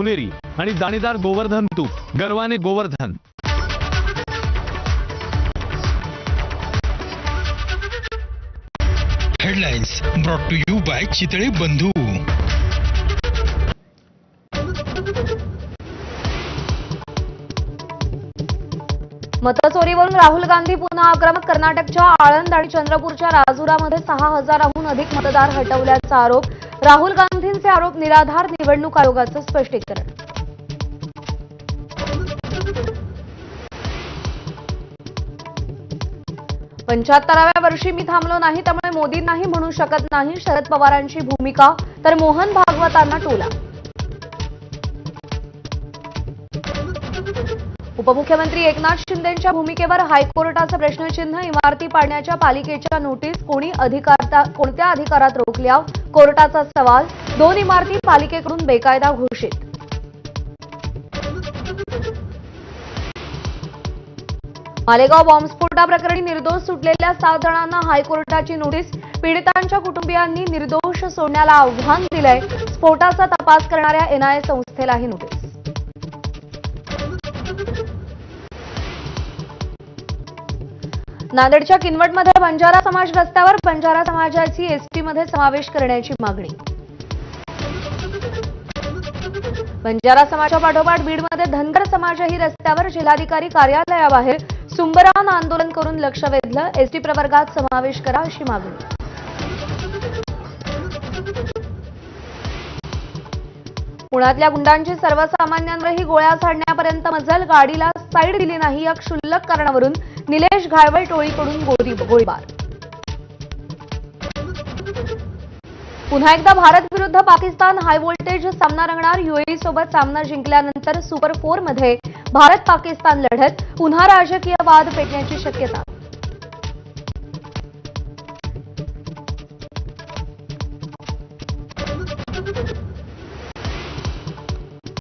पुणेरी आणि दाणेदार गोवर्धन तूप गर्वाने Govardhan. Headlines brought to you by Chitale Bandhu. मतचोरीवरून राहुल गांधी पुन्हा आक्रमक। कर्नाटकच्या आळंद आणि चंद्रपूरच्या राजुरामध्ये 6,000हून अधिक मतदार हटवल्याचा आरोप। राहुल गांधींचे आरोप निराधार। निवडणूक आयोगाचं स्पष्टीकरण। पंच्याहत्तराव्या वर्षी मी थांबलो नाही, त्यामुळे मोदी नाही म्हणू शकत नाही, शरद पवारांची भूमिका। तर मोहन भागवतांना टोला। उपमुख्यमंत्री एकनाथ शिंदेंच्या भूमिकेवर हायकोर्टाचं प्रश्नचिन्ह। इमारती पाडण्याच्या पालिकेच्या नोटीस कोणत्या अधिकारात रोखल्या? कोर्टाचा सवाल। 2 इमारती पालिकेकडून बेकायदा घोषित। मालेगाव बॉम्बस्फोटाप्रकरणी निर्दोष सुटलेल्या 7 जणांना हायकोर्टाची नोटीस। पीडितांच्या कुटुंबियांनी निर्दोष सोडण्याला आव्हान दिलंय। स्फोटाचा तपास करणाऱ्या एनआयए संस्थेलाही नोटीस। नांदेडच्या किनवटमध्ये बंजारा समाज रस्त्यावर बंजारा समाजाची एसटीमध्ये समावेश करण्याची मागणी। बंजारा समाजाच्या पाठोपाठ बीडमध्ये धनगर समाजही रस्त्यावर। जिल्हाधिकारी कार्यालयाबाहेर सुंबरान आंदोलन करून लक्ष वेधलं। एसटी प्रवर्गात समावेश करा अशी मागणी। पुण्यातल्या गुंडांची सर्वसामान्यांवरही गोळ्या झाडण्यापर्यंत मजल। गाडीला साईड दिली नाही या क्षुल्लक कारणावरून निलेश घाळवळ टोळीकडून गोळीबार। पुन्हा एकदा भारत विरुद्ध पाकिस्तान हाय व्होल्टेज सामना रंगणार। यूएई सोबत सामना जिंकल्यानंतर सुपर 4 मध्ये भारत पाकिस्तान लढत। पुन्हा राजकीय वाद पेटण्याची शक्यता।